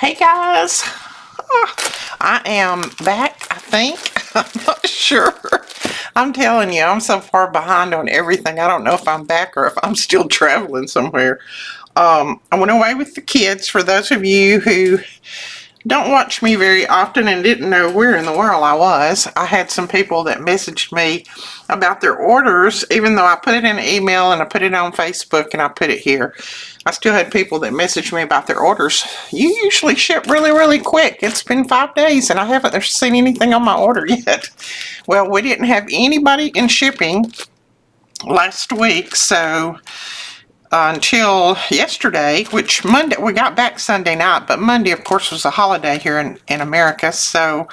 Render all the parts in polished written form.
Hey guys, I am back, I think. I'm not sure. I'm telling you, I'm so far behind on everything. I don't know if I'm back or if I'm still traveling somewhere. I went away with the kids. For those of you who don't watch me very often and didn't know where in the world I was, I had some people that messaged me about their orders, even though I put it in an email and I put it on Facebook and I put it here. I still had people that messaged me about their orders. You usually ship really, really quick. It's been 5 days and I haven't seen anything on my order yet. Well, we didn't have anybody in shipping last week, so until yesterday, which Monday, we got back Sunday night, but Monday, of course, was a holiday here in America, so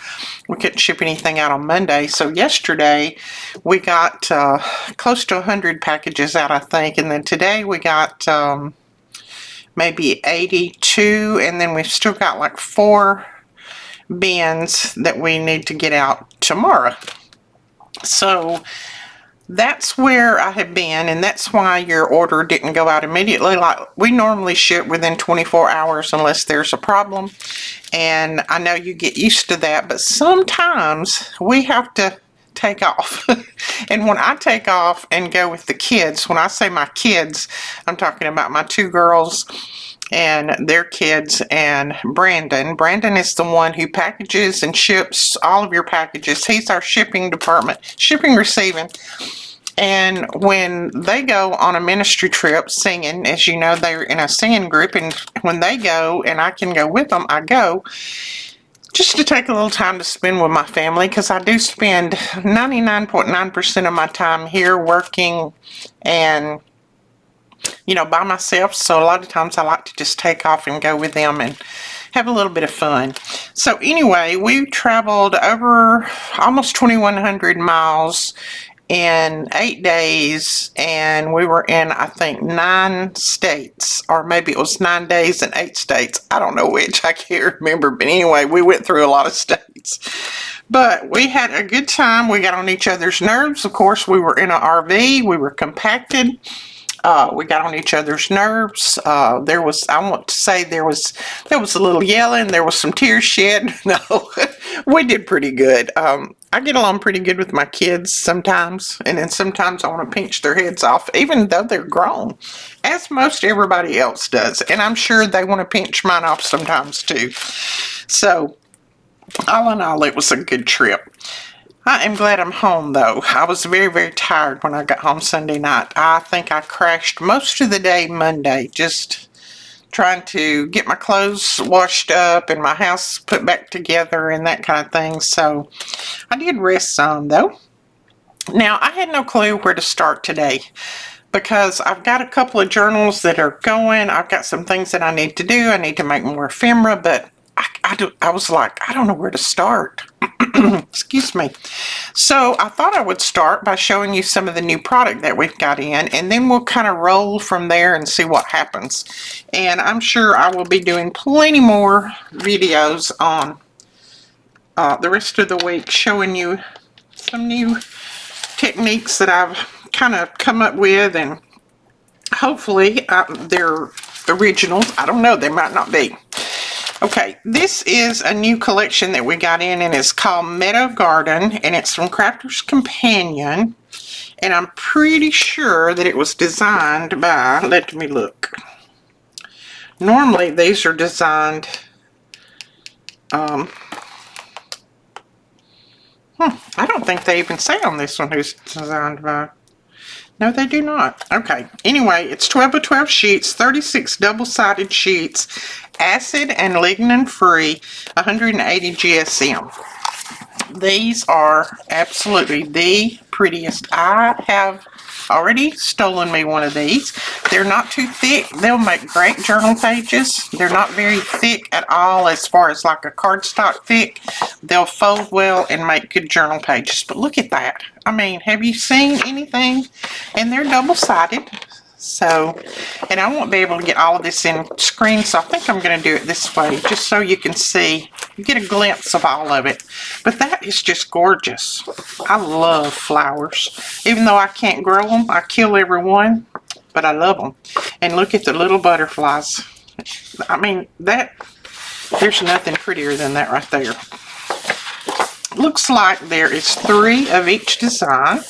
we couldn't ship anything out on Monday. So yesterday, we got close to 100 packages out, I think, and then today we got maybe 82, and then we've still got like 4 bins that we need to get out tomorrow. So that's where I have been, and that's why your order didn't go out immediately. Like we normally ship within 24 hours unless there's a problem, and I know you get used to that, but sometimes we have to take off. And when I take off and go with the kids, when I say my kids, I'm talking about my 2 girls and their kids and Brandon. Brandon is the one who packages and ships all of your packages. He's our shipping department, shipping, receiving. And when they go on a ministry trip singing, as you know, they're in a singing group, and when they go and I can go with them, I go just to take a little time to spend with my family, because I do spend 99.9% of my time here working and by myself. So a lot of times I like to just take off and go with them and have a little bit of fun. So anyway, we traveled over almost 2,100 miles in 8 days, and we were in, I think, 9 states, or maybe it was 9 days and 8 states. I don't know which, I can't remember, but anyway, we went through a lot of states. But we had a good time. We got on each other's nerves. Of course, we were in an RV. We were compacted. We got on each other's nerves. I want to say there was a little yelling. There was some tears shed. No, we did pretty good. I get along pretty good with my kids sometimes, and then sometimes I want to pinch their heads off, even though they're grown, as most everybody else does. And I'm sure they want to pinch mine off sometimes too. So, all in all, it was a good trip. I am glad I'm home, though. I was very, very tired when I got home Sunday night. I think I crashed most of the day Monday, just trying to get my clothes washed up and my house put back together and that kind of thing. So I did rest some, though. Now, I had no clue where to start today, because I've got a couple of journals that are going. I've got some things that I need to do. I need to make more ephemera, but I was like, I don't know where to start. Excuse me. So I thought I would start by showing you some of the new product that we've got in, and then we'll kind of roll from there and see what happens. And I'm sure I will be doing plenty more videos on the rest of the week, showing you some new techniques that I've kind of come up with, and hopefully they're originals. I don't know, they might not be. Okay, this is a new collection that we got in, and it's called Meadow Garden, and it's from Crafter's Companion, and I'm pretty sure that it was designed by, let me look. Normally these are designed, I don't think they even say on this one who's designed by. No, they do not. Okay. Anyway, it's 12 by 12 sheets, 36 double-sided sheets, acid and lignin free, 180 GSM. These are absolutely the prettiest. I have already stolen me one of these. They're not too thick. They'll make great journal pages. They're not very thick at all as far as like a cardstock thick. They'll fold well and make good journal pages. But look at that. I mean, have you seen anything? And they're double-sided. So, and I won't be able to get all of this in screen, so I think I'm going to do it this way, just so you can see, get a glimpse of all of it. But that is just gorgeous. I love flowers. Even though I can't grow them, I kill every one, but I love them. And look at the little butterflies. I mean, that There's nothing prettier than that right there. Looks like there is 3 of each design.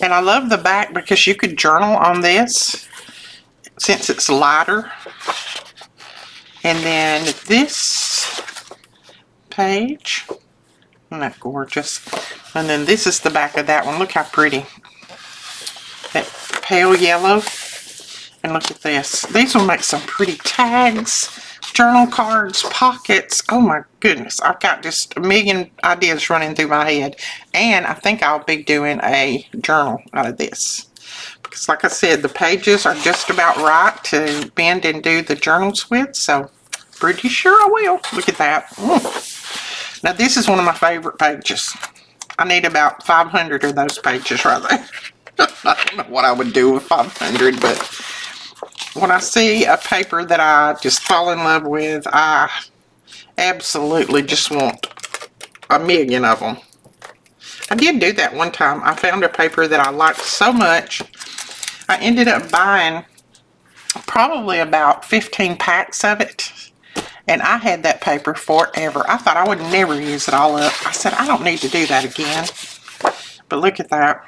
And I love the back because you could journal on this since it's lighter. And then this page, isn't that gorgeous? And then this is the back of that one. Look how pretty. That pale yellow. And look at this. These will make some pretty tags, journal cards, pockets. Oh my goodness. I've got just a million ideas running through my head. And I think I'll be doing a journal out of this. Because like I said, the pages are just about right to bend and do the journals with. So pretty sure I will. Look at that. Now this is one of my favorite pages. I need about 500 of those pages right there. I don't know what I would do with 500, but when I see a paper that I just fall in love with, I absolutely just want a million of them. I did do that one time. I found a paper that I liked so much. I ended up buying probably about 15 packs of it. And I had that paper forever. I thought I would never use it all up. I said, I don't need to do that again. But look at that.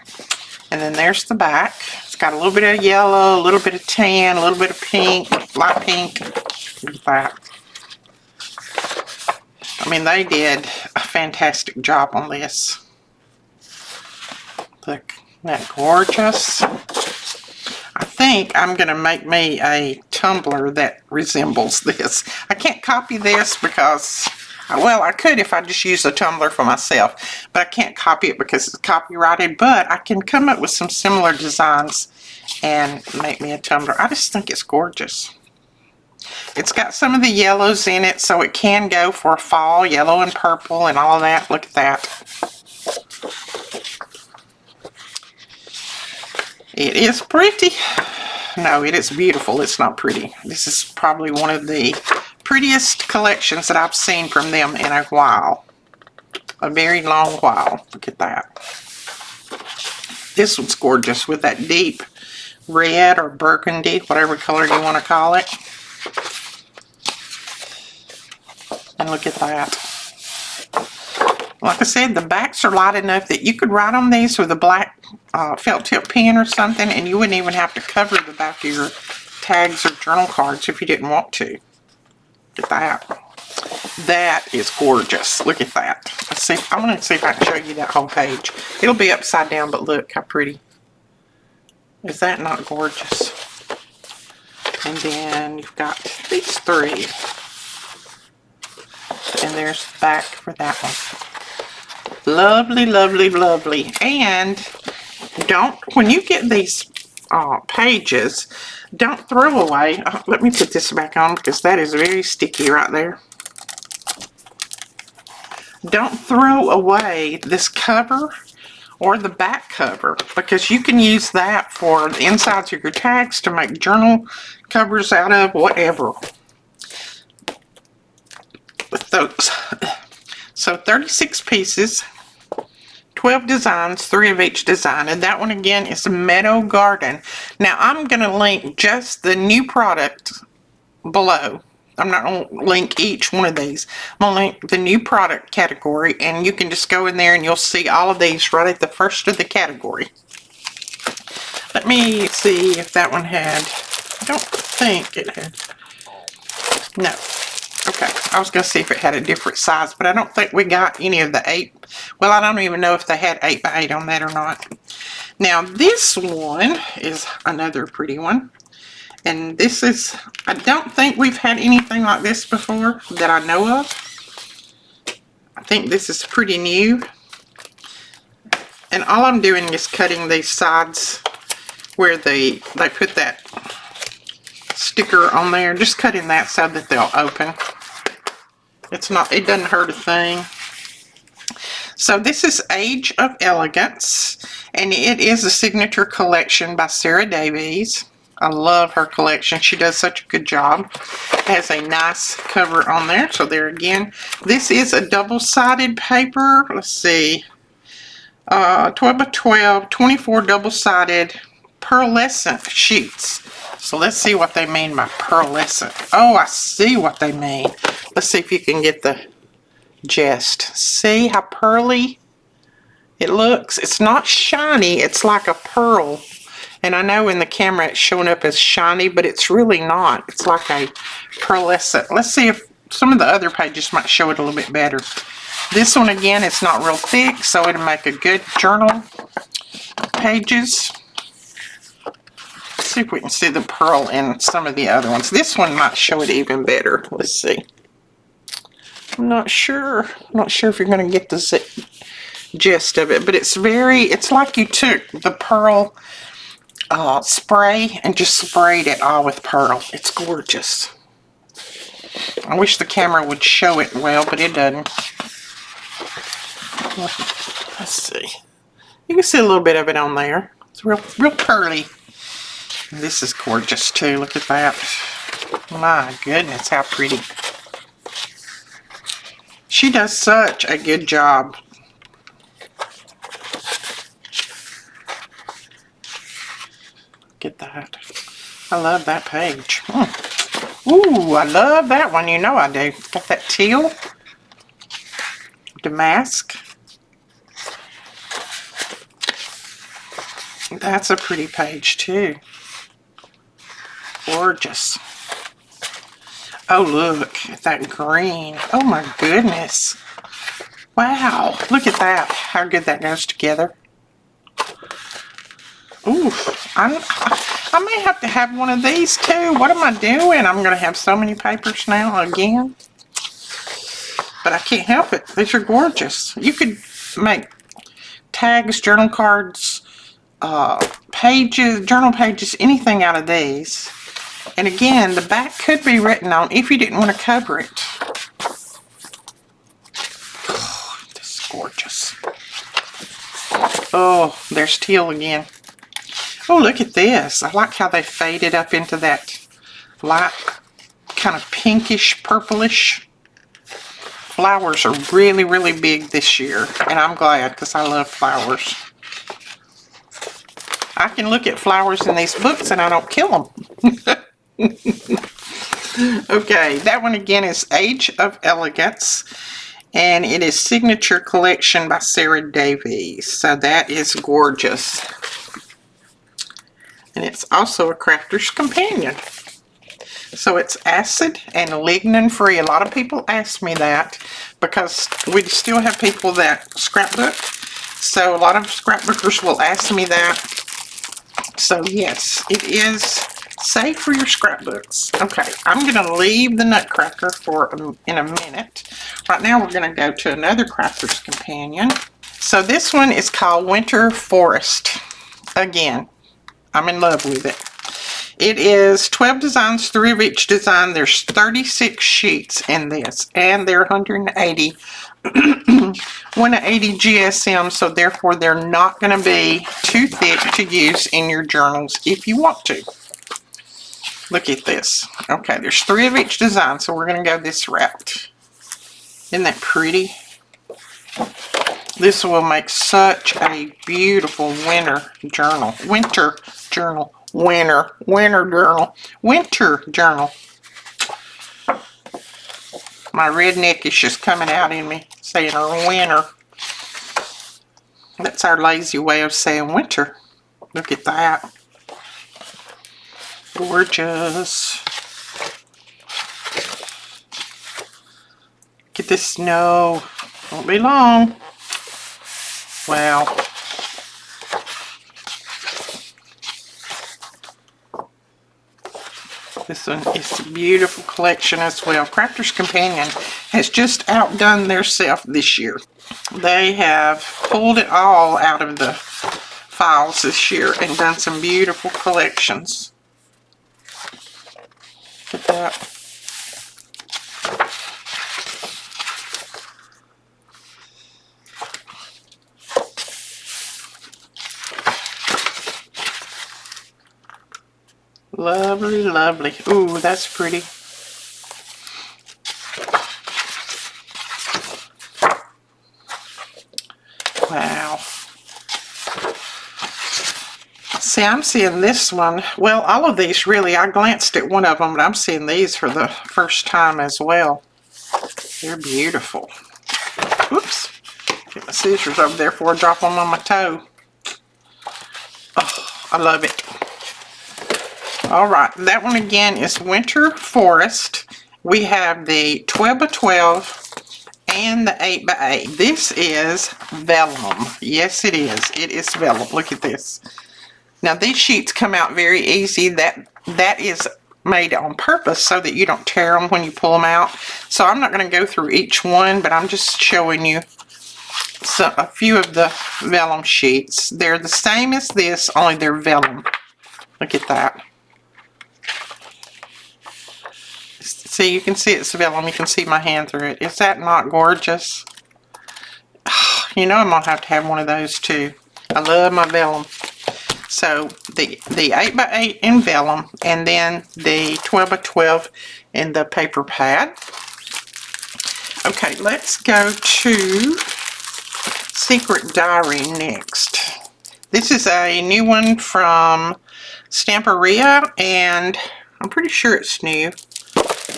And then there's the back. It's got a little bit of yellow, a little bit of tan, a little bit of pink, light pink. Look at that. I mean, they did a fantastic job on this. Look, isn't that gorgeous? I think I'm going to make me a tumbler that resembles this. I can't copy this because, well, I could if I just use a tumbler for myself, but I can't copy it because it's copyrighted, but I can come up with some similar designs and make me a tumbler. I just think it's gorgeous. It's got some of the yellows in it, so it can go for fall, yellow and purple and all of that. Look at that. It is pretty. No, it is beautiful. It's not pretty. This is probably one of the prettiest collections that I've seen from them in a while. A very long while. Look at that. This one's gorgeous with that deep red or burgundy, whatever color you want to call it. And look at that. Like I said, the backs are light enough that you could write on these with a black felt tip pen or something, and you wouldn't even have to cover the back of your tags or journal cards if you didn't want to. Look at that. That is gorgeous. Look at that. Let's see. I'm going to see if I can show you that whole page. It'll be upside down, but look how pretty. Is that not gorgeous? And then you've got these 3. And there's the back for that one. Lovely, lovely, lovely. And when you get these pages, don't throw away. Let me put this back on because that is very sticky right there. Don't throw away this cover or the back cover because you can use that for the insides of your tags to make journal covers out of, whatever. With those. So 36 pieces, 12 designs, 3 of each design, and that one again is Meadow Garden. Now I'm going to link just the new product below. I'm not going to link each one of these. I'm going to link the new product category, and you can just go in there and you'll see all of these right at the first of the category. Let me see if that one had, I don't think it had, no. Okay, I was going to see if it had a different size, but I don't think we got any of the 8. Well, I don't even know if they had 8x8 on that or not. Now, this one is another pretty one. And this is, I don't think we've had anything like this before that I know of. I think this is pretty new. And all I'm doing is cutting these sides where they put that sticker on there, just cutting that so that they'll open. It doesn't hurt a thing. So this is Age of Elegance, and it is a signature collection by Sarah Davies. I love her collection. She does such a good job. It has a nice cover on there. So there again, this is a double-sided paper. Let's see. 12 by 12, 24 double-sided pearlescent sheets. So let's see what they mean by pearlescent. Oh, I see what they mean. Let's see if you can get the gist. See how pearly it looks? It's not shiny, it's like a pearl. And I know in the camera it's showing up as shiny, but it's really not. It's like a pearlescent. Let's see if some of the other pages might show it a little bit better. This one, again, it's not real thick, so it'll make a good journal pages. Let's see if we can see the pearl in some of the other ones. This one might show it even better. Let's see. I'm not sure. I'm not sure if you're going to get the gist of it, but it's like you took the pearl spray and just sprayed it all with pearl. It's gorgeous. I wish the camera would show it well, but it doesn't. Let's see. You can see a little bit of it on there. It's real pearly. And this is gorgeous too. Look at that. My goodness, how pretty. She does such a good job. Look at that. I love that page. Ooh, I love that one. You know I do. Got that teal. Damask. That's a pretty page too. Gorgeous. Oh, look at that green. Oh my goodness. Wow. Look at that. How good that goes together. Ooh. I may have to have one of these too. What am I doing? I'm going to have so many papers now again. But I can't help it. These are gorgeous. You could make tags, journal cards, pages, journal pages, anything out of these. And again, the back could be written on if you didn't want to cover it. Oh, this is gorgeous. Oh, there's teal again. Oh, look at this. I like how they faded up into that light, kind of pinkish, purplish. Flowers are really, really big this year. And I'm glad because I love flowers. I can look at flowers in these books and I don't kill them. Okay, that one again is Age of Elegance. And it is Signature Collection by Sarah Davies. So that is gorgeous. And it's also a crafter's companion. So it's acid and lignin free. A lot of people ask me that because we still have people that scrapbook. So a lot of scrapbookers will ask me that. So yes, it is safe for your scrapbooks. Okay, I'm going to leave the Nutcracker in a minute. Right now we're going to go to another crafter's companion. So this one is called Winter Forest. Again, I'm in love with it. It is 12 designs, 3 of each design. There's 36 sheets in this, and they're 180, 180 GSM, so therefore they're not going to be too thick to use in your journals if you want to. Look at this. Okay, there's 3 of each design, so we're going to go this route. Isn't that pretty? This will make such a beautiful winter journal. Winter journal. Winter journal. Winter journal. My redneck is just coming out in me, saying winter. That's our lazy way of saying winter. Look at that. Gorgeous. Look at the snow. Won't be long. Wow. This one is a beautiful collection as well. Crafter's Companion has just outdone theirself this year. They have pulled it all out of the files this year and done some beautiful collections. Look at that. Lovely, lovely. Ooh, that's pretty. Wow. See, I'm seeing this one. Well, all of these really, I glanced at one of them, but I'm seeing these for the first time as well. They're beautiful. Oops. Get my scissors over there before I drop them on my toe. Oh, I love it. Alright, that one again is Winter Forest. We have the 12 by 12 and the 8 by 8. This is vellum. Yes, it is. It is vellum. Look at this. Now, these sheets come out very easy. That is made on purpose so that you don't tear them when you pull them out. So I'm not going to go through each one, but I'm just showing you a few of the vellum sheets. They're the same as this, only they're vellum. Look at that. See, you can see it's vellum. You can see my hand through it. Is that not gorgeous? You know I'm going to have one of those too. I love my vellum. So the 8 by 8 in vellum, and then the 12 by 12 in the paper pad. Okay, let's go to Secret Diary next. This is a new one from Stamperia, and I'm pretty sure it's new.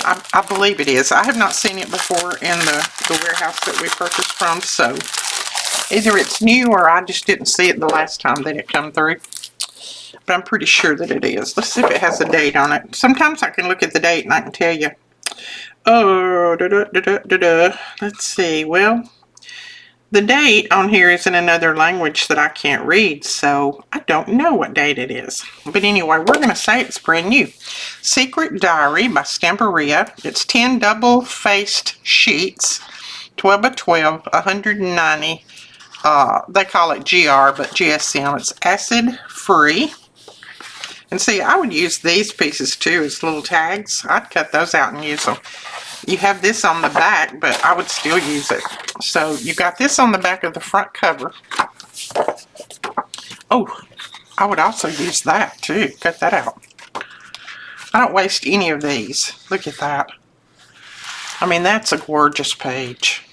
I believe it is. I have not seen it before in the warehouse that we purchased from, so either it's new or I just didn't see it the last time that it come through. But I'm pretty sure that it is. Let's see if it has a date on it. Sometimes I can look at the date and I can tell you. Oh, let's see. Well, the date on here is in another language that I can't read, so I don't know what date it is. But anyway, we're going to say it's brand new. Secret Diary by Stamperia. It's 10 double-faced sheets, 12 by 12, 190. They call it GR, but GSM. It's acid-free. And see, I would use these pieces too as little tags. I'd cut those out and use them. You have this on the back, but I would still use it. So you got this on the back of the front cover. Oh, I would also use that too. Cut that out. I don't waste any of these. Look at that. I mean, that's a gorgeous page.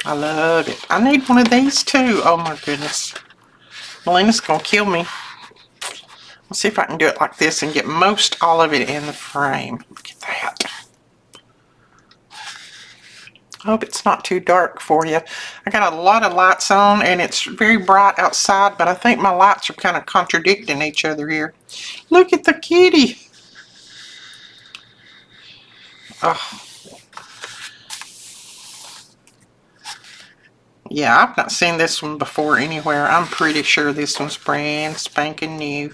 I love it. I need one of these too. Oh my goodness. Melina's gonna kill me. Let's see if I can do it like this and get most all of it in the frame. Look at that. I hope it's not too dark for you. I got a lot of lights on and it's very bright outside, but I think my lights are kind of contradicting each other here. Look at the kitty. Oh. Yeah, I've not seen this one before anywhere. I'm pretty sure this one's brand spanking new.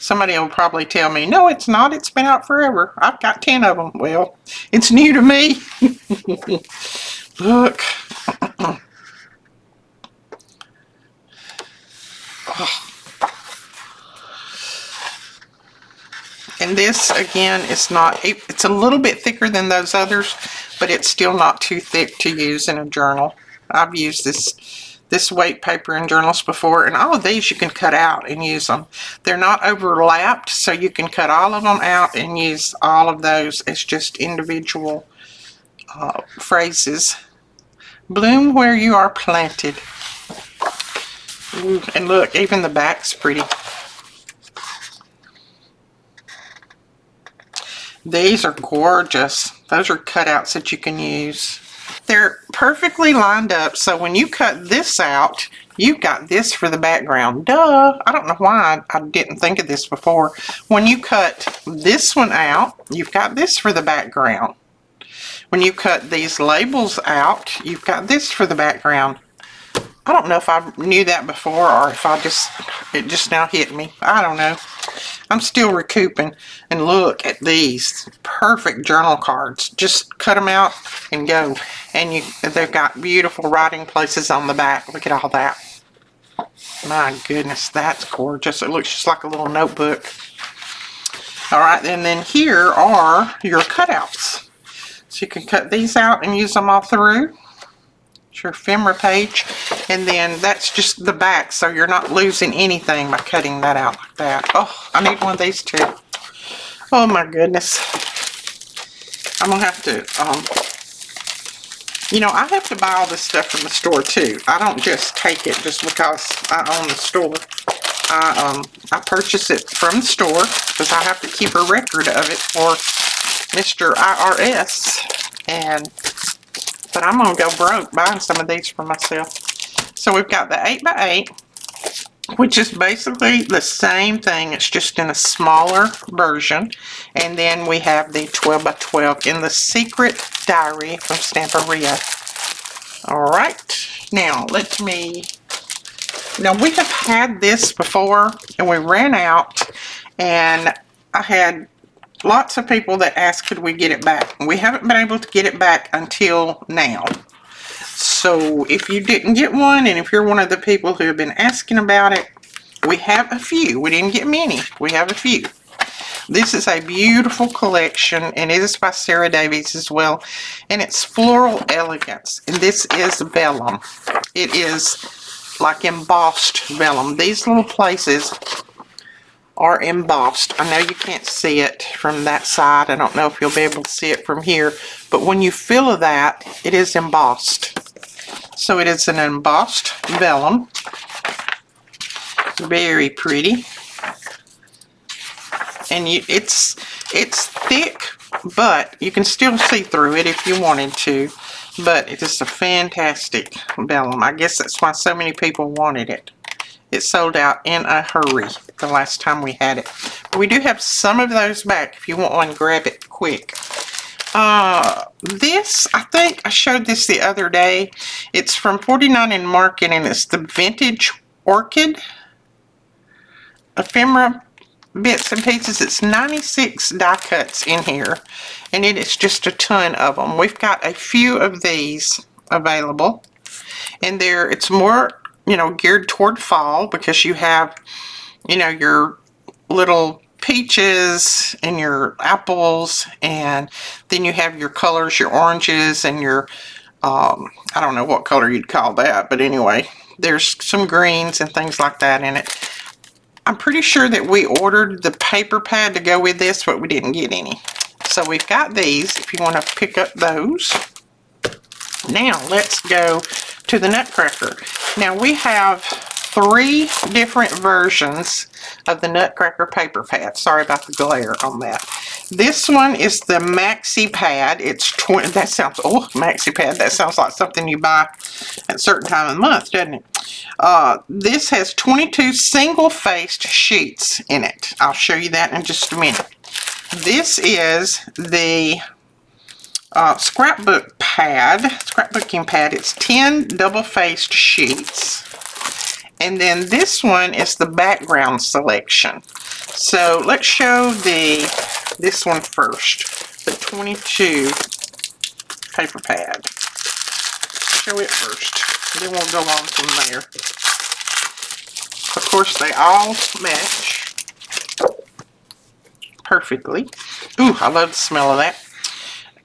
Somebody will probably tell me, no, it's not. It's been out forever. I've got 10 of them. Well, it's new to me. Look. Oh. And this, again, is not, it's a little bit thicker than those others, but it's still not too thick to use in a journal. I've used this weight paper in journals before, and all of these you can cut out and use them. They're not overlapped, so you can cut all of them out and use all of those as just individual phrases. Bloom where you are planted. Ooh, and look, even the back's pretty. These are gorgeous. Those are cutouts that you can use. They're perfectly lined up, so when you cut this out, you've got this for the background. Duh! I don't know why I didn't think of this before. When you cut this one out, you've got this for the background. When you cut these labels out, you've got this for the background. I don't know if I knew that before or if it just now hit me. I don't know. I'm still recouping. And look at these perfect journal cards. Just cut them out and go. And they've got beautiful writing places on the back. Look at all that. My goodness, that's gorgeous. It looks just like a little notebook. Alright, and then here are your cutouts. So you can cut these out and use them all through. It's your ephemera page. And then that's just the back, so you're not losing anything by cutting that out like that. Oh, I need one of these too. Oh my goodness. I'm going to have to, you know, I have to buy all this stuff from the store too. I don't just take it just because I own the store. I purchased it from the store because I have to keep a record of it for Mr. IRS. But I'm gonna go broke buying some of these for myself. So we've got the 8x8, which is basically the same thing. It's just in a smaller version. And then we have the 12x12 in the Secret Diary from Stamperia. All right, now we have had this before and we ran out, and I had lots of people that asked could we get it back. We haven't been able to get it back until now. So if you didn't get one, and if you're one of the people who have been asking about it, we have a few. We didn't get many. We have a few. This is a beautiful collection, and it is by Sarah Davies as well. And it's Floral Elegance. And this is vellum. It is like embossed vellum. These little places are embossed. I know you can't see it from that side. I don't know if you'll be able to see it from here. But when you feel that, it is embossed. So it is an embossed vellum. Very pretty. And it's thick, but you can still see through it if you wanted to. But it is a fantastic vellum. I guess that's why so many people wanted it. It sold out in a hurry the last time we had it. But we do have some of those back. If you want one, grab it quick. This, I think I showed this the other day. It's from 49 in Market, and it's the Vintage Orchid Ephemera Bits and Pieces. It's 96 die cuts in here, and it is just a ton of them. We've got a few of these available, and it's more, geared toward fall, because you have, your little peaches and your apples, and then you have your colors, your oranges, and your I don't know what color you'd call that, but anyway, there's some greens and things like that in it. I'm pretty sure that we ordered the paper pad to go with this, but we didn't get any. So we've got these if you want to pick up those. Now let's go to the Nutcracker. Now we have 3 different versions of the Nutcracker paper pad. Sorry about the glare on that. This one is the Maxi Pad. It's 20. That sounds, Maxi Pad. That sounds like something you buy at a certain time of the month, doesn't it? This has 22 single-faced sheets in it. I'll show you that in just a minute. This is the scrapbooking pad. It's 10 double-faced sheets. And then this one is the background selection. So let's show this one first. The 22 paper pad. Show it first. Then we'll go on from there. Of course, they all match perfectly. Ooh, I love the smell of that.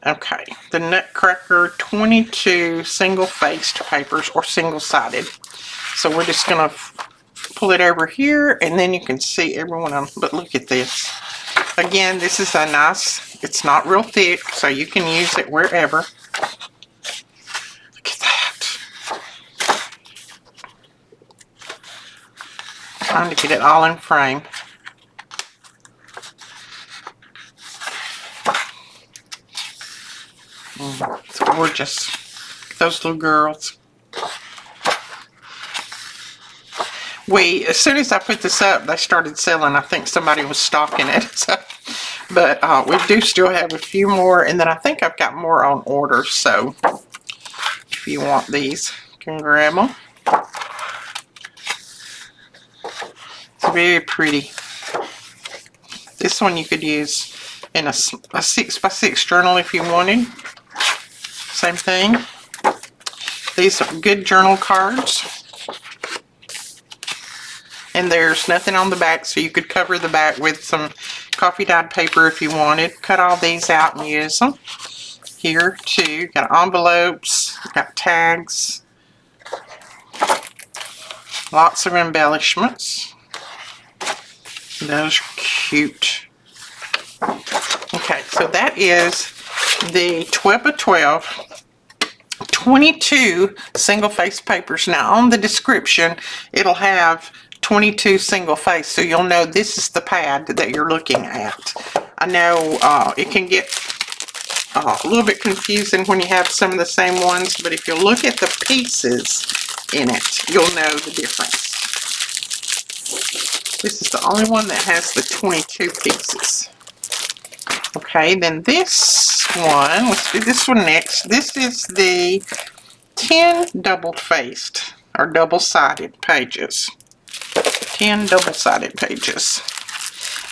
Okay, the Nutcracker 22 single-faced papers, or single-sided. So we're just going to pull it over here, and then you can see every one of them. But look at this. Again, this is a nice, it's not real thick, so you can use it wherever. Look at that. Trying to get it all in frame. It's gorgeous. Those little girls. As soon as I put this up, they started selling. I think somebody was stocking it. So, but we do still have a few more, and then I think I've got more on order. So if you want these, you can grab them. It's very pretty. This one you could use in a 6x6 journal if you wanted. Same thing. These are good journal cards. And there's nothing on the back, so you could cover the back with some coffee dyed paper if you wanted. Cut all these out and use them. Here too, got envelopes, got tags, lots of embellishments. Those are cute. Okay, so that is the 12x12. 22 single-faced papers. Now on the description, it'll have 22 single face, so you'll know this is the pad that you're looking at. I know it can get a little bit confusing when you have some of the same ones, but if you look at the pieces in it, you'll know the difference. This is the only one that has the 22 pieces. Okay, then this one, let's do this one next. This is the 10 double-faced or double-sided pages. 10 double-sided pages.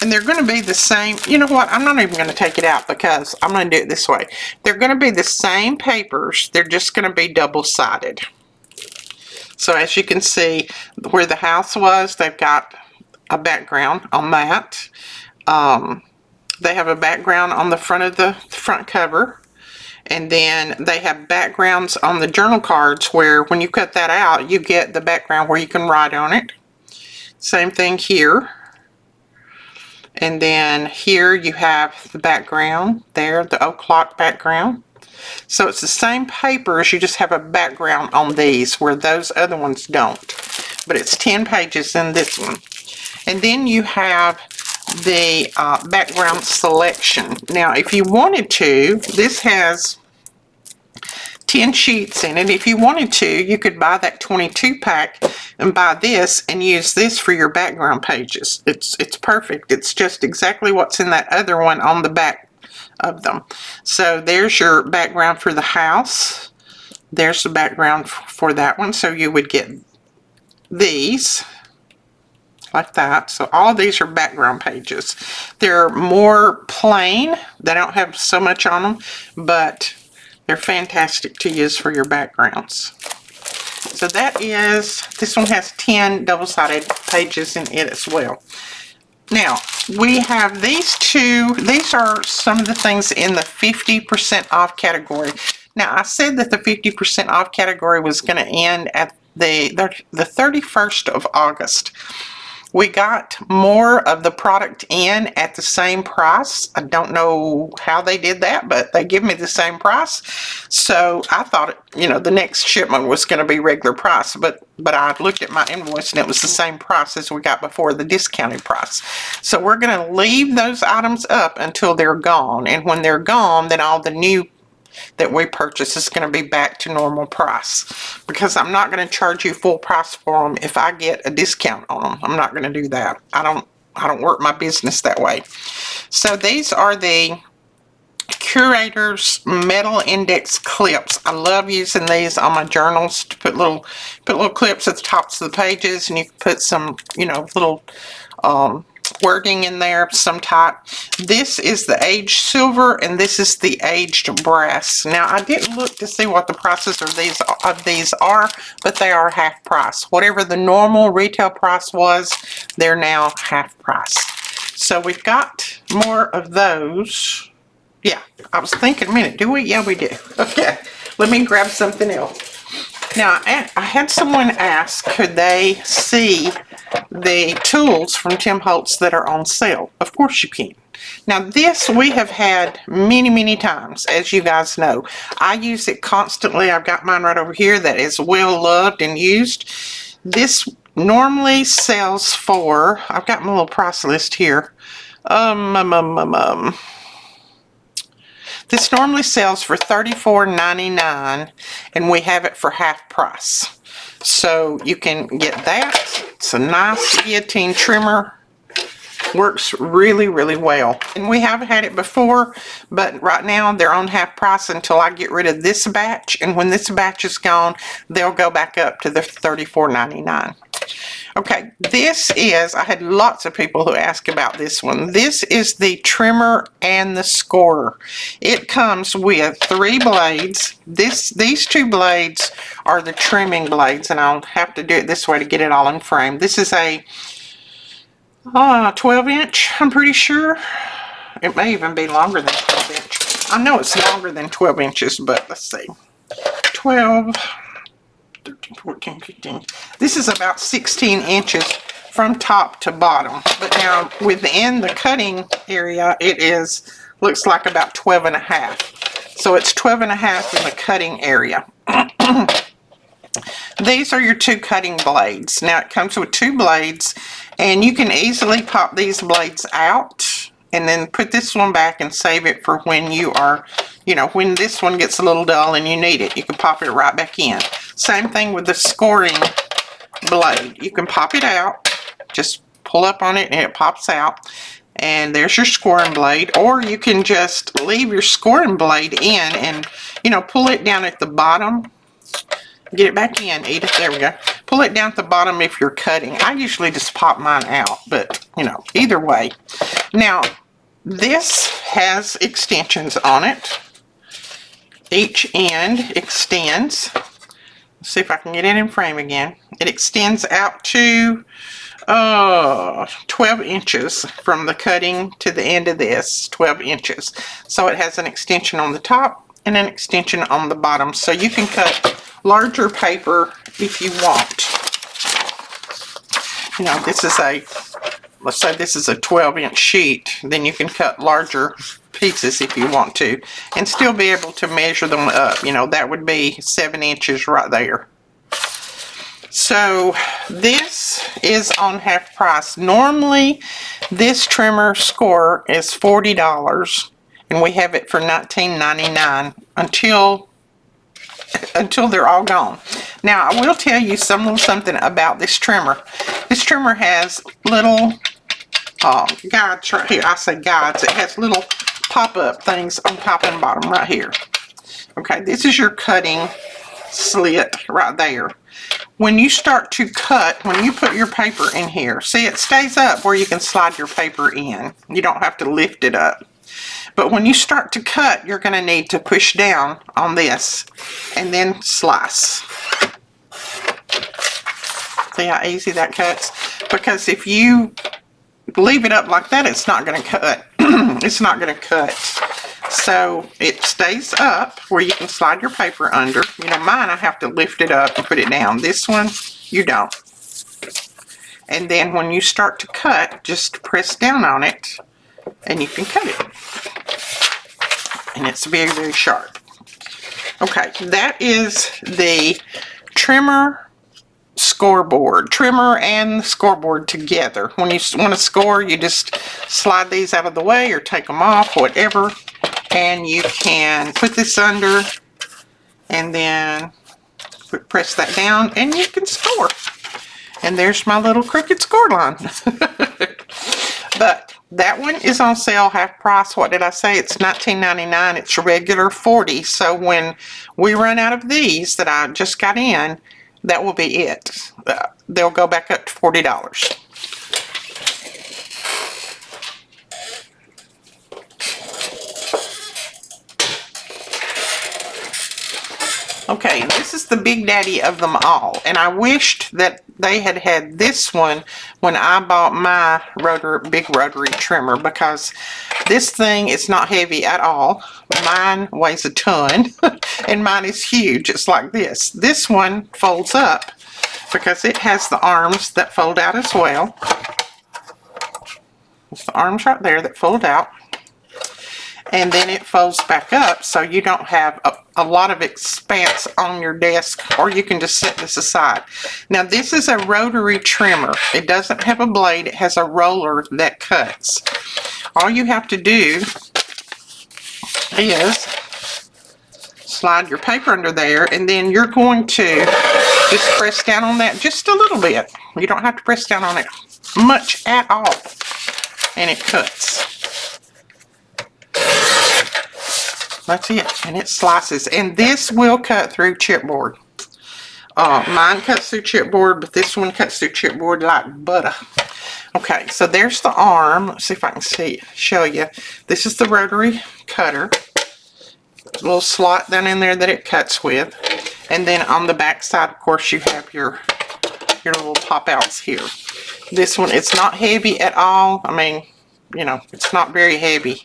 And they're going to be the same. You know what? I'm not even going to take it out because I'm going to do it this way. They're going to be the same papers. They're just going to be double-sided. So as you can see, where the house was, they've got a background on that. They have a background on the front of the front cover. And then they have backgrounds on the journal cards where when you cut that out, you get the background where you can write on it. Same thing here. And then here you have the background there, the o'clock background. So it's the same papers, you just have a background on these where those other ones don't. But it's 10 pages in this one. And then you have the background selection. Now if you wanted to, this has 10 sheets in it. If you wanted to, you could buy that 22 pack and buy this and use this for your background pages. It's perfect. It's just exactly what's in that other one on the back of them. So there's your background for the house. There's the background for that one. So you would get these like that. So all of these are background pages. They're more plain. They don't have so much on them, but they're fantastic to use for your backgrounds. So that is, this one has 10 double-sided pages in it as well. Now, we have these two. These are some of the things in the 50% off category. Now, I said that the 50% off category was going to end at the 31st of August. We got more of the product in at the same price. I don't know how they did that, but they give me the same price. So I thought, you know, the next shipment was going to be regular price, but I looked at my invoice and it was the same price as we got before, the discounted price. So we're going to leave those items up until they're gone. And when they're gone, then all the new that we purchase is going to be back to normal price, because I'm not going to charge you full price for them if I get a discount on them. I'm not going to do that. I don't work my business that way. So these are the Curator's metal index clips. I love using these on my journals to put little clips at the tops of the pages, and you can put some, you know, little wording in there, some type. This is the aged silver, and this is the aged brass. Now, I didn't look to see what the prices of these are, but they are half price. Whatever the normal retail price was, they're now half price. So we've got more of those. Yeah, I was thinking a minute, do we? Yeah, we do. Okay, let me grab something else. Now, I had someone ask, could they see the tools from Tim Holtz that are on sale? Of course you can. Now, this we have had many, many times, as you guys know. I use it constantly. I've got mine right over here that is well loved and used. This normally sells for, I've got my little price list here. This normally sells for $34.99, and we have it for half price. So you can get that. It's a nice guillotine trimmer. Works really, really well. And we have had it before, but right now they're on half price until I get rid of this batch. And when this batch is gone, they'll go back up to the $34.99. Okay, this is, I had lots of people who ask about this one. This is the trimmer and the scorer. It comes with 3 blades. These 2 blades are the trimming blades, and I'll have to do it this way to get it all in frame. This is a 12-inch, I'm pretty sure. It may even be longer than 12-inch. I know it's longer than 12 inches, but let's see. 12... 13, 14, 15. This is about 16 inches from top to bottom. But now within the cutting area, it looks like about 12 and a half. So it's 12 and a half in the cutting area. these are your 2 cutting blades. Now it comes with 2 blades, and you can easily pop these blades out and then put this one back and save it for when you are, you know, when this one gets a little dull and you need it. You can pop it right back in. Same thing with the scoring blade. You can pop it out, just pull up on it and it pops out. And there's your scoring blade, or you can just leave your scoring blade in and, you know, pull it down at the bottom. Get it back in, Edith, there we go. Pull it down at the bottom if you're cutting. I usually just pop mine out, but, you know, either way. Now, this has extensions on it. Each end extends. Let's see if I can get it in frame again. It extends out to 12 inches from the cutting to the end of this, 12 inches. So it has an extension on the top and an extension on the bottom. So you can cut larger paper if you want. You know, this is a, let's say this is a 12-inch sheet, then you can cut larger pieces if you want to and still be able to measure them up. You know, that would be 7 inches right there. So this is on half price. Normally this trimmer score is $40 and we have it for $19.99 until they're all gone. Now I will tell you something about this trimmer. This trimmer has little guides right here. I say guides. It has little pop-up things on top and bottom right here. Okay, this is your cutting slit right there. When you start to cut, when you put your paper in here, see, it stays up where you can slide your paper in. You don't have to lift it up. But when you start to cut, you're going to need to push down on this and then slice. See how easy that cuts? Because if you leave it up like that, it's not going to cut. It's not going to cut. So it stays up where you can slide your paper under. You know, mine, I have to lift it up and put it down. This one, you don't. And then when you start to cut, just press down on it and you can cut it. And it's very, very sharp. Okay, that is the trimmer scoreboard. Trimmer and the scoreboard together. When you want to score, you just slide these out of the way or take them off, whatever. And you can put this under and then press that down and you can score. And there's my little crooked score line. But that one is on sale half price. What did I say? It's $19.99. It's a regular $40. So when we run out of these that I just got in, that will be it. They'll go back up to $40. Okay, this is the big daddy of them all, and I wished that they had had this one when I bought my big rotary trimmer, because this thing is not heavy at all. Mine weighs a ton, and mine is huge. It's like this. This one folds up because it has the arms that fold out as well. There's the arms right there that fold out. And then it folds back up so you don't have a lot of expanse on your desk, or you can just set this aside. Now this is a rotary trimmer. It doesn't have a blade, it has a roller that cuts. All you have to do is slide your paper under there, and then you're going to just press down on that just a little bit. You don't have to press down on it much at all, and it cuts. That's it, and it slices, and this will cut through chipboard. Mine cuts through chipboard, but this one cuts through chipboard like butter. Okay, so there's the arm. Let's see if I can show you. This is the rotary cutter. A little slot down in there that it cuts with, and then on the back side, of course, you have your little pop outs here. This one, it's not heavy at all. I mean, you know, it's not very heavy.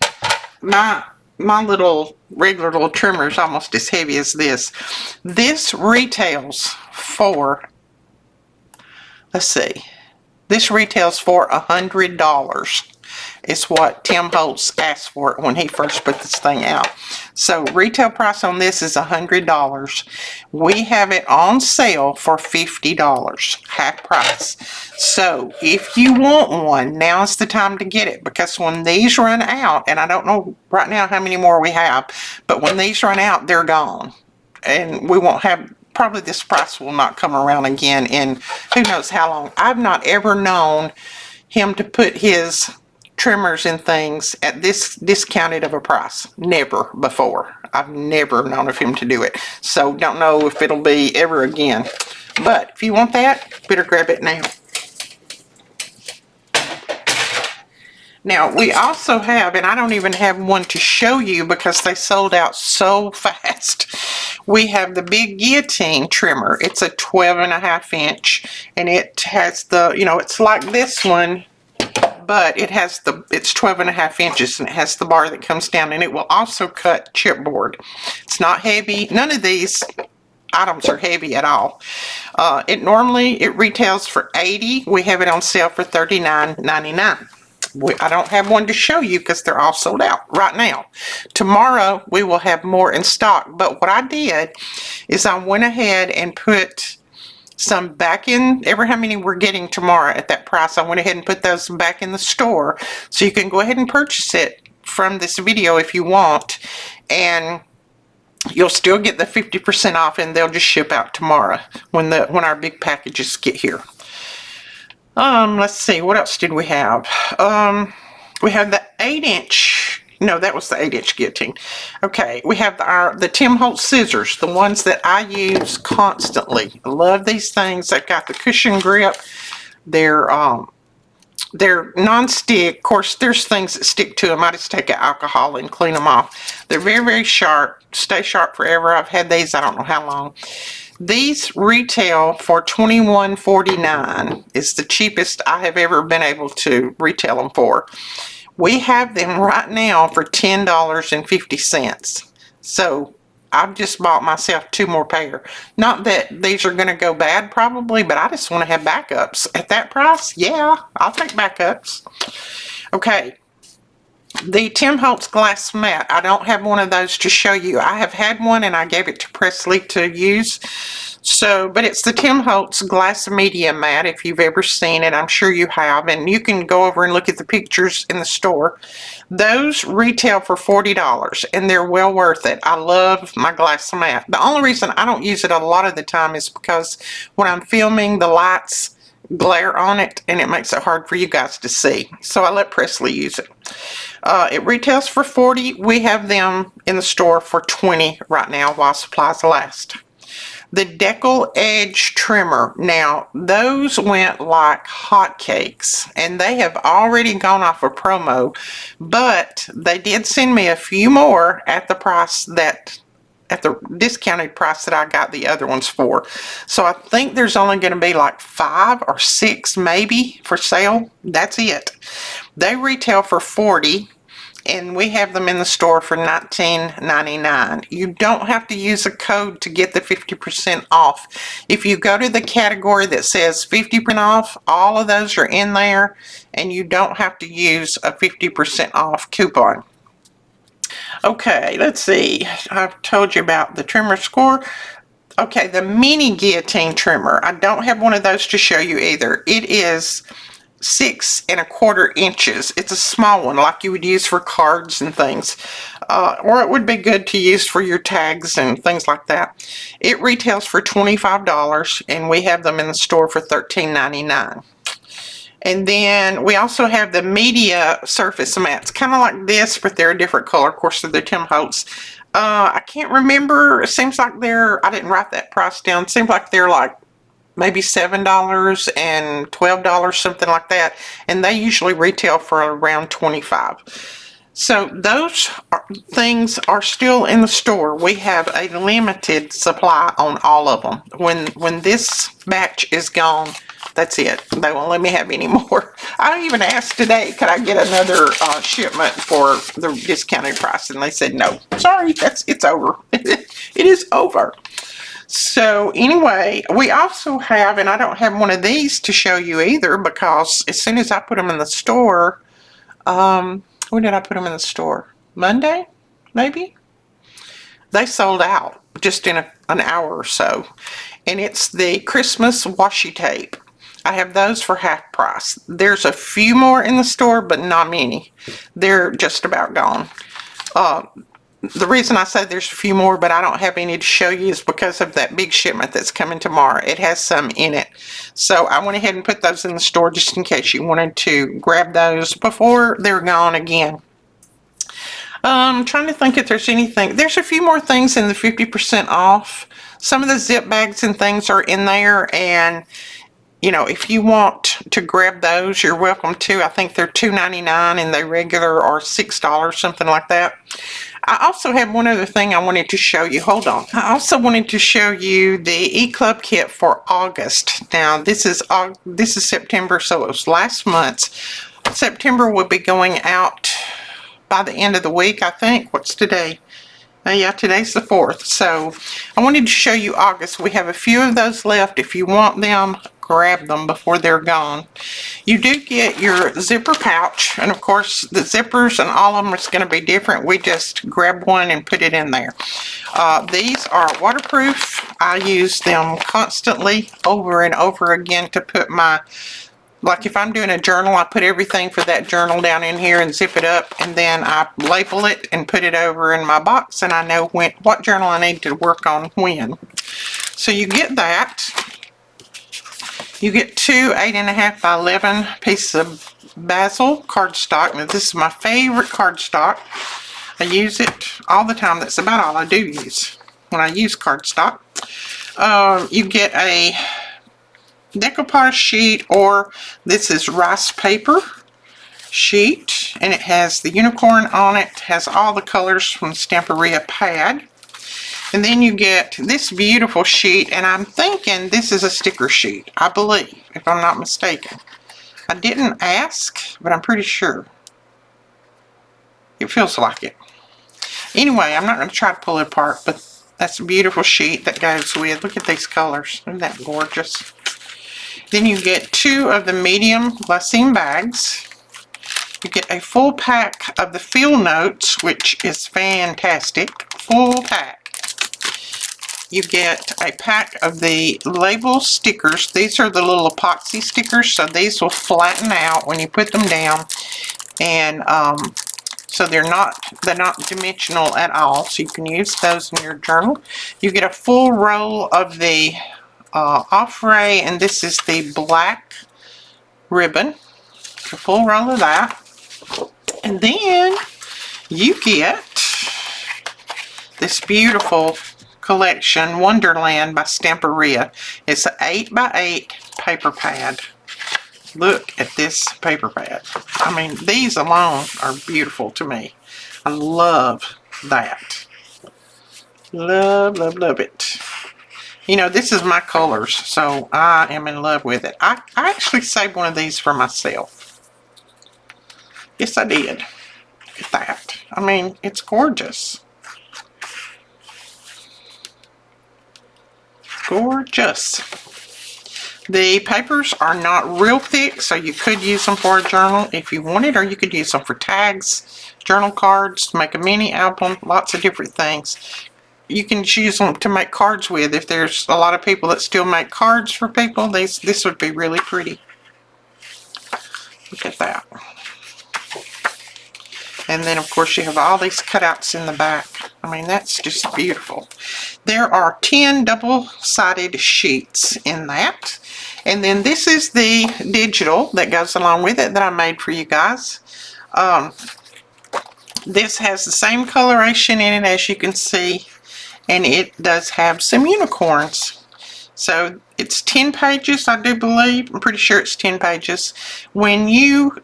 My little regular little trimmer is almost as heavy as this. This retails for, let's see, This retails for $100. Is what Tim Holtz asked for it when he first put this thing out. So retail price on this is $100. We have it on sale for $50, half price. So if you want one, now's the time to get it, because when these run out, and I don't know right now how many more we have, but when these run out, they're gone. And we won't have, probably this price will not come around again in who knows how long. I've not ever known him to put his trimmers and things at this discounted of a price. Never before. I've never known of him to do it. So don't know if it'll be ever again. But if you want that, better grab it now. Now we also have, and I don't even have one to show you because they sold out so fast. We have the big Guillotine Trimmer. It's a 12.5 inch, and it has the, you know, it's like this one, but it has the, it's 12.5 inches, and it has the bar that comes down, and it will also cut chipboard. It's not heavy. None of these items are heavy at all. It normally retails for $80. We have it on sale for $39.99. I don't have one to show you because they're all sold out right now. Tomorrow we will have more in stock, but what I did is I went ahead and put some back in, ever how many we're getting tomorrow at that price, I went ahead and put those back in the store, so you can go ahead and purchase it from this video if you want, and you'll still get the 50% off, and they'll just ship out tomorrow when our big packages get here. Let's see, what else did we have? We have the 8-inch. No, that was the 8-inch guillotine. Okay, we have the Tim Holtz scissors, the ones that I use constantly. I love these things. They've got the cushion grip. They're non-stick. Of course, there's things that stick to them. I just take alcohol and clean them off. They're very, very sharp. Stay sharp forever. I've had these I don't know how long. These retail for $21.49. It's the cheapest I have ever been able to retail them for. We have them right now for $10.50. So I've just bought myself 2 more pair. Not that these are going to go bad probably, but I just want to have backups. At that price, yeah, I'll take backups. Okay. The Tim Holtz glass mat. I don't have one of those to show you. I have had one and I gave it to Presley to use. So, but it's the Tim Holtz glass media mat. If you've ever seen it, I'm sure you have. And you can go over and look at the pictures in the store. Those retail for $40 and they're well worth it. I love my glass mat. The only reason I don't use it a lot of the time is because when I'm filming, the lights glare on it and it makes it hard for you guys to see. So I let Presley use it. It retails for $40. We have them in the store for $20 right now while supplies last. The Decal Edge Trimmer. Now, those went like hotcakes, and they have already gone off a promo, but they did send me a few more at the price that, at the discounted price that I got the other ones for. So I think there's only going to be like 5 or 6 maybe for sale. That's it. They retail for $40. And we have them in the store for $19.99. You don't have to use a code to get the 50% off. If you go to the category that says 50% off, all of those are in there, and you don't have to use a 50% off coupon. Okay, let's see. I've told you about the trimmer score. Okay, the mini guillotine trimmer. I don't have one of those to show you either. It is 6 1/4 inches. It's a small one like you would use for cards and things, or it would be good to use for your tags and things like that. It retails for $25 and we have them in the store for $13.99. And then we also have the media surface mats, kind of like this, but they're a different color. Of course, they're the Tim Holtz. I can't remember. It seems like they're, I didn't write that price down. It seems like they're like maybe $7 and $12, something like that. And they usually retail for around $25. So those things are still in the store. We have a limited supply on all of them. When this batch is gone, that's it. They won't let me have any more. I even asked today, could I get another shipment for the discounted price? And they said no. Sorry, it's over. It is over. So anyway, we also have, and I don't have one of these to show you either, because as soon as I put them in the store, when did I put them in the store? Monday, maybe? They sold out just in an hour or so. And it's the Christmas washi tape. I have those for half price. There's a few more in the store, but not many. They're just about gone. The reason I say there's a few more, but I don't have any to show you, is because of that big shipment that's coming tomorrow. It has some in it. So I went ahead and put those in the store just in case you wanted to grab those before they're gone again. I'm trying to think if there's anything. There's a few more things in the 50% off. Some of the zip bags and things are in there, and you know, if you want to grab those, you're welcome to. I think they're $2.99 and they regular are $6, something like that. I also have one other thing I wanted to show you. Hold on. I also wanted to show you the EClub kit for August. Now, this is September, so it was last month. September will be going out by the end of the week, I think. What's today? Yeah, today's the 4th. So I wanted to show you August. We have a few of those left. If you want them, grab them before they're gone. You do get your zipper pouch, and of course the zippers and all of them is going to be different. We just grab one and put it in there. These are waterproof. I use them constantly over and over again to put my, like if I'm doing a journal, I put everything for that journal down in here and zip it up, and then I label it and put it over in my box, and I know what journal I need to work on when. So you get that. You get two 8.5 by 11 pieces of basil cardstock. Now this is my favorite cardstock. I use it all the time. That's about all I do use when I use cardstock. You get a decoupage sheet, or this is rice paper sheet, and it has the unicorn on it, has all the colors from Stamperia pad. And then you get this beautiful sheet, and I'm thinking this is a sticker sheet, I believe, if I'm not mistaken. I didn't ask, but I'm pretty sure. It feels like it. Anyway, I'm not going to try to pull it apart, but that's a beautiful sheet that goes with. Look at these colors. Isn't that gorgeous? Then you get two of the medium lysine bags. You get a full pack of the field notes, which is fantastic. Full pack. You get a pack of the label stickers. These are the little epoxy stickers, so these will flatten out when you put them down, and so they're not dimensional at all. So you can use those in your journal. You get a full roll of the Offray, and this is the black ribbon. A full roll of that, and then you get this beautiful collection, Wonderland by Stamperia. It's an 8 by 8 paper pad. Look at this paper pad. I mean, these alone are beautiful to me. I love that. Love, love, love it. You know, this is my colors, so I am in love with it. I actually saved one of these for myself. Yes, I did. Look at that. I mean, it's gorgeous. Gorgeous. The papers are not real thick, so you could use them for a journal if you wanted, or you could use them for tags, journal cards, make a mini album, lots of different things. You can use them to make cards with. If there's a lot of people that still make cards for people, this would be really pretty. Look at that. And then, of course, you have all these cutouts in the back. I mean, that's just beautiful. There are 10 double-sided sheets in that. And then this is the digital that goes along with it that I made for you guys. This has the same coloration in it, as you can see. And it does have some unicorns. So it's 10 pages, I do believe. I'm pretty sure it's 10 pages. When you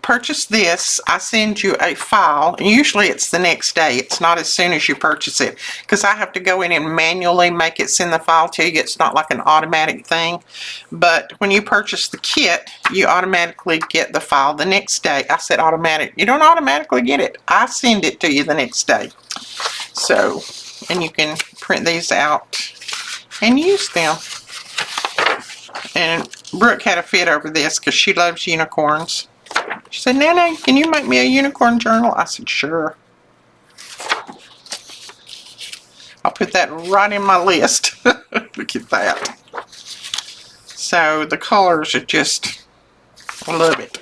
purchase this, I send you a file, and usually it's the next day. It's not as soon as you purchase it, because I have to go in and manually make it send the file to you. It's not like an automatic thing. But when you purchase the kit, you automatically get the file the next day. I said automatic. You don't automatically get it. I send it to you the next day. So, and you can print these out and use them. And Brooke had a fit over this because she loves unicorns. She said, Nana, can you make me a unicorn journal? I said, sure. I'll put that right in my list. Look at that. So the colors are just, I love it.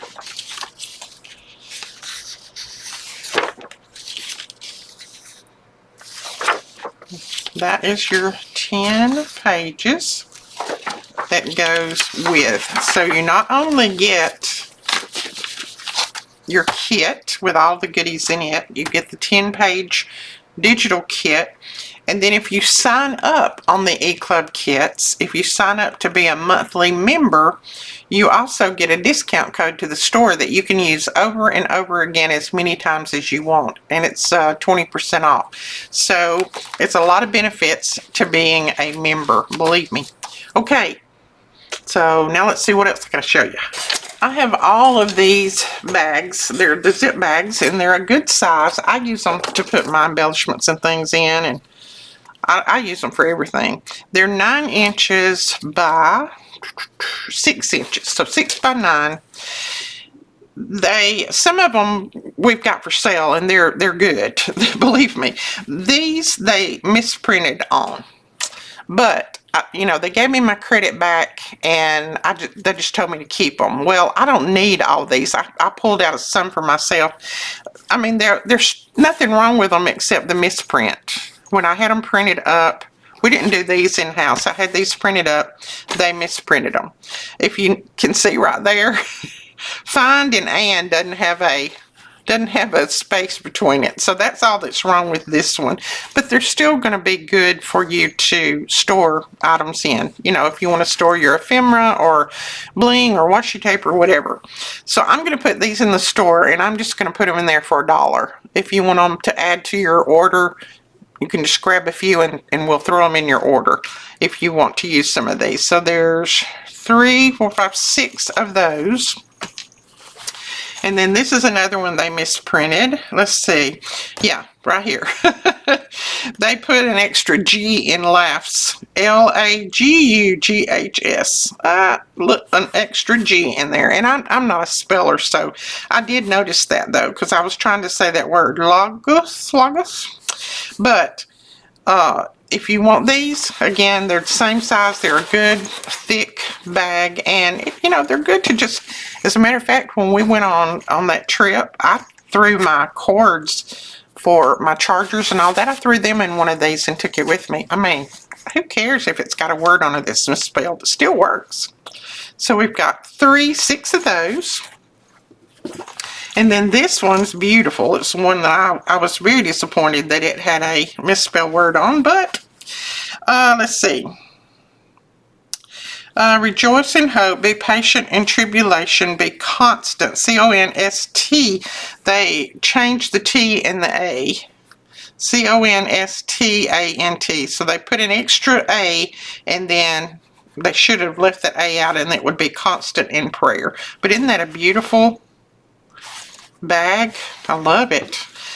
That is your 10 pages that goes with. So you not only get your kit with all the goodies in it, you get the 10-page digital kit, and then if you sign up on the EClub kits, if you sign up to be a monthly member, you also get a discount code to the store that you can use over and over again as many times as you want, and it's 20% off. So it's a lot of benefits to being a member, believe me. Okay, so now let's see what else I gotta show you. I have all of these bags. They're the zip bags, and they're a good size. I use them to put my embellishments and things in, and I use them for everything. They're 9 inches by 6 inches, so 6 by 9. Some of them we've got for sale, and they're good. Believe me. These they misprinted on, but you know, they gave me my credit back, and they just told me to keep them. Well, I don't need all these. I pulled out some for myself. I mean, there's nothing wrong with them except the misprint. When I had them printed up, we didn't do these in-house. I had these printed up. They misprinted them. If you can see right there, find and doesn't have a space between it. So that's all that's wrong with this one. But they're still going to be good for you to store items in. You know, if you want to store your ephemera or bling or washi tape or whatever. So I'm going to put these in the store, and I'm just going to put them in there for $1. If you want them to add to your order, you can just grab a few and we'll throw them in your order if you want to use some of these. So there's 3, 4, 5, 6 of those. And then this is another one they misprinted. Let's see. Yeah, right here. They put an extra G in laughs. L-A-G-U-G-H-S. Look, an extra G in there. And I'm not a speller, so I did notice that, though, because I was trying to say that word. Logos. But if you want these, again, they're the same size. They're a good, thick bag. And, you know, they're good to just, as a matter of fact, when we went on that trip, I threw my cords for my chargers and all that. I threw them in one of these and took it with me. I mean, who cares if it's got a word on it that's misspelled? It still works. So we've got 6 of those. And then this one's beautiful. It's one that I was very disappointed that it had a misspelled word on, but let's see. Rejoice in hope, be patient in tribulation, be constant. C-O-N-S-T. They changed the T and the A. C-O-N-S-T-A-N-T. So they put an extra A, and then they should have left the A out, and it would be constant in prayer. But isn't that a beautiful bag? I love it.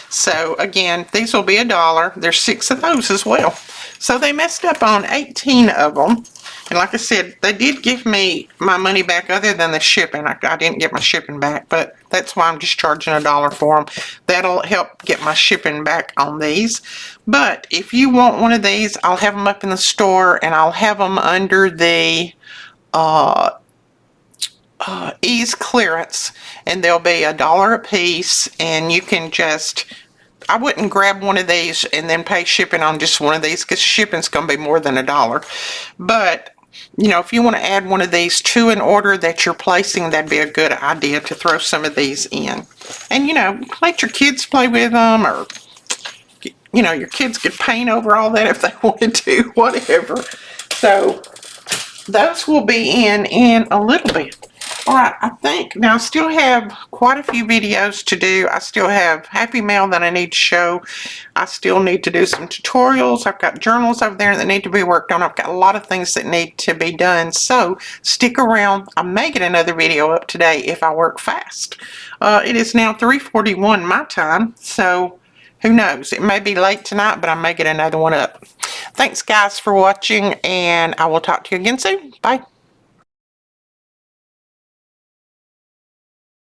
So again, these will be $1. There's 6 of those as well. So they messed up on 18 of them. And like I said, they did give me my money back other than the shipping. I didn't get my shipping back, but that's why I'm just charging $1 for them. That'll help get my shipping back on these. But if you want one of these, I'll have them up in the store, and I'll have them under the ease clearance, and they'll be $1 a piece, and you can just, I wouldn't grab one of these and then pay shipping on just one of these, because shipping's going to be more than $1. But you know, if you want to add one of these to an order that you're placing, that'd be a good idea to throw some of these in. And you know, let your kids play with them, or you know, your kids could paint over all that if they wanted to, whatever. So those will be in a little bit. Alright, I think, now I still have quite a few videos to do. I still have Happy Mail that I need to show. I still need to do some tutorials. I've got journals over there that need to be worked on. I've got a lot of things that need to be done. So, stick around. I may get another video up today if I work fast. It is now 3:41 my time, so who knows? It may be late tonight, but I may get another one up. Thanks guys for watching, and I will talk to you again soon. Bye.